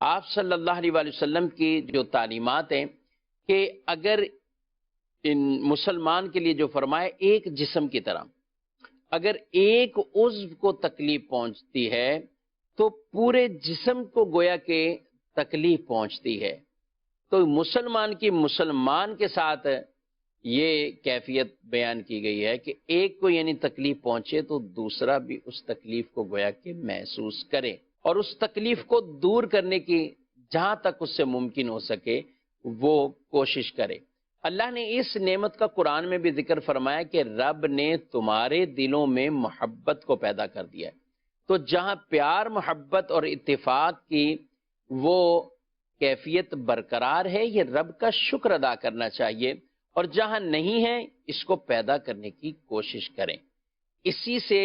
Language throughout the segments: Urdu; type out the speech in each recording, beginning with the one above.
آپ صلی اللہ علیہ وآلہ وسلم کی جو تعلیمات ہیں کہ اگر ان مسلمان کے لیے جو فرمایا ایک جسم کی طرح، اگر ایک عضو کو تکلیف پہنچتی ہے تو پورے جسم کو گویا کہ تکلیف پہنچتی ہے۔ تو مسلمان کی مسلمان کے ساتھ یہ کیفیت بیان کی گئی ہے کہ ایک کو یعنی تکلیف پہنچے تو دوسرا بھی اس تکلیف کو گویا کہ محسوس کرے، اور اس تکلیف کو دور کرنے کی جہاں تک اس سے ممکن ہو سکے وہ کوشش کرے۔ اللہ نے اس نعمت کا قرآن میں بھی ذکر فرمایا کہ رب نے تمہارے دلوں میں محبت کو پیدا کر دیا ہے۔ تو جہاں پیار، محبت اور اتفاق کی وہ کیفیت برقرار ہے، یہ رب کا شکر ادا کرنا چاہیے، اور جہاں نہیں ہے اس کو پیدا کرنے کی کوشش کریں۔ اسی سے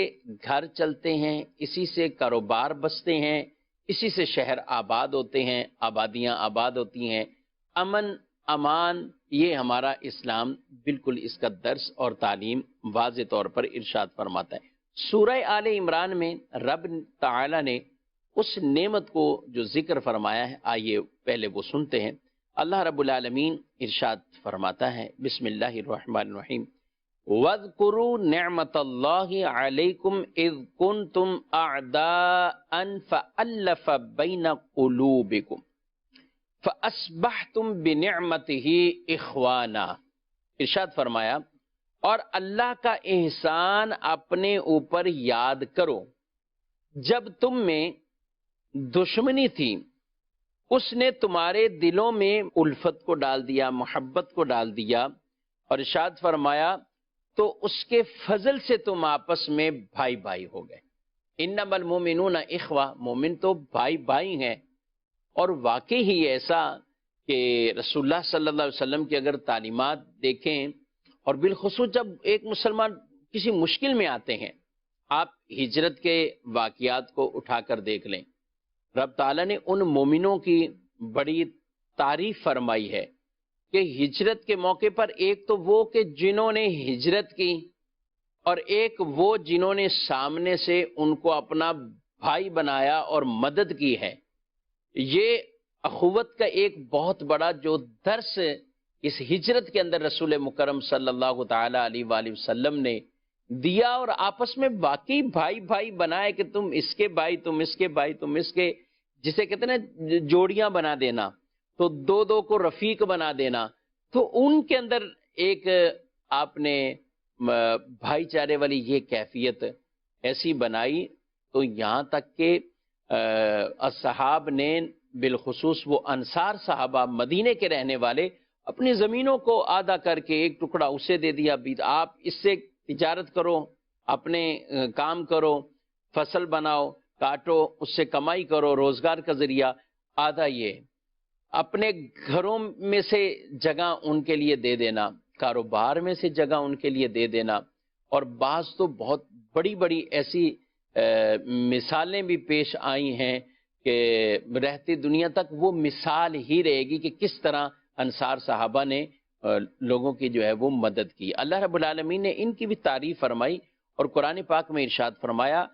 گھر چلتے ہیں، اسی سے کاروبار بستے ہیں، اسی سے شہر آباد ہوتے ہیں، آبادیاں آباد ہوتی ہیں۔ امن، امان، یہ ہمارا اسلام بالکل اس کا درس اور تعلیم واضح طور پر ارشاد فرماتا ہے۔ سورہ آل عمران میں رب تعالی نے اس نعمت کو جو ذکر فرمایا ہے، آئیے پہلے وہ سنتے ہیں۔ اللہ رب العالمین ارشاد فرماتا ہے، بسم اللہ الرحمن الرحیم، وَاذْكُرُوا نِعْمَةَ اللَّهِ عَلَيْكُمْ إِذْ كُنْتُمْ أَعْدَاءً فَأَلَّفَ بَيْنَ قُلُوبِكُمْ فَأَصْبَحْتُمْ بِنِعْمَتِهِ إِخْوَانًا۔ ارشاد فرمایا، اور اللہ کا احسان اپنے اوپر یاد کرو جب تم میں دشمنی تھی، اس نے تمہارے دلوں میں الفت کو ڈال دیا، محبت کو ڈال دیا، اور ارشاد فرمایا تو اس کے فضل سے تم آپس میں بھائی بھائی ہو گئے۔ انما المؤمنون اخوہ، مومن تو بھائی بھائی ہیں۔ اور واقعی ہی ایسا کہ رسول اللہ صلی اللہ علیہ وسلم کی اگر تعلیمات دیکھیں، اور بالخصوص جب ایک مسلمان کسی مشکل میں آتے ہیں، آپ ہجرت کے واقعات کو اٹھا کر دیکھ لیں، رب تعالیٰ نے ان مومنوں کی بڑی تعریف فرمائی ہے کہ ہجرت کے موقع پر ایک تو وہ کہ جنہوں نے ہجرت کی، اور ایک وہ جنہوں نے سامنے سے ان کو اپنا بھائی بنایا اور مدد کی ہے۔ یہ اخوت کا ایک بہت بڑا جو درس اس ہجرت کے اندر رسول مکرم صلی اللہ تعالی علیہ وآلہ وسلم نے دیا، اور آپس میں باقی بھائی بھائی بنائے کہ تم اس کے بھائی، تم اس کے بھائی، تم اس کے، جسے کہتے ہیں جوڑیاں بنا دینا، تو دو دو کو رفیق بنا دینا۔ تو ان کے اندر ایک آپ نے بھائی چارے والی یہ کیفیت ایسی بنائی، تو یہاں تک کہ اصحاب نے بالخصوص وہ انصار صحابہ مدینے کے رہنے والے اپنی زمینوں کو آدھا کر کے ایک ٹکڑا اسے دے دیا، آپ اس سے تجارت کرو، اپنے کام کرو، فصل بناؤ، کاٹو، اس سے کمائی کرو، روزگار کا ذریعہ، آدھا یہ اپنے گھروں میں سے جگہ ان کے لیے دے دینا، کاروبار میں سے جگہ ان کے لیے دے دینا۔ اور بعض تو بہت بڑی بڑی ایسی مثالیں بھی پیش آئی ہیں کہ رہتی دنیا تک وہ مثال ہی رہے گی کہ کس طرح انصار صحابہ نے لوگوں کی جو ہے وہ مدد کی۔ اللہ رب العالمین نے ان کی بھی تعریف فرمائی، اور قرآن پاک میں ارشاد فرمایا،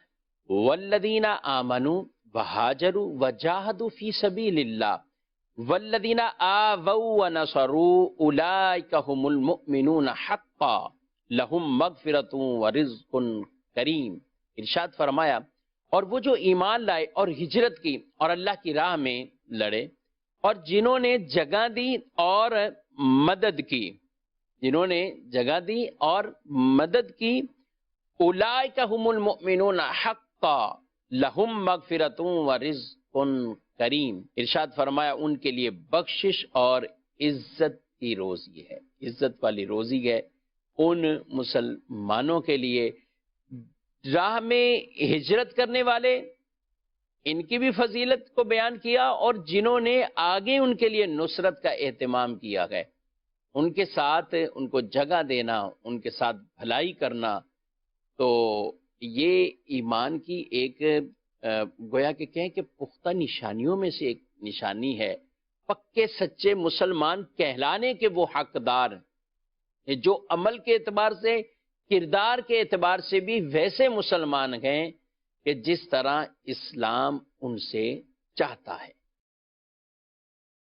والذین آمنوا وہاجروا وجاہدوا فی سبیل اللہ والذین آووا ونصروا اولئک هم المؤمنون حقا لہم مغفرۃ ورزق کریم۔ ارشاد فرمایا، اور وہ جو ایمان لائے اور ہجرت کی اور اللہ کی راہ میں لڑے، اور جنہوں نے جگہ دی اور مدد کی، جنہوں نے جگہ دی اور مدد کی، اولئک هم المؤمنون حقا لہم مغفرۃ ورزق کریم۔ ارشاد فرمایا ان کے لیے بخشش اور عزت کی روزی ہے، عزت والی روزی ہے ان مسلمانوں کے لیے۔ راہ میں ہجرت کرنے والے، ان کی بھی فضیلت کو بیان کیا، اور جنہوں نے آگے ان کے لیے نصرت کا اہتمام کیا ہے، ان کے ساتھ ان کو جگہ دینا، ان کے ساتھ بھلائی کرنا، تو یہ ایمان کی ایک گویا کہ کہیں کہ پختہ نشانیوں میں سے ایک نشانی ہے۔ پکے سچے مسلمان کہلانے کے وہ حقدار ہیں جو عمل کے اعتبار سے، کردار کے اعتبار سے بھی ویسے مسلمان ہیں کہ جس طرح اسلام ان سے چاہتا ہے۔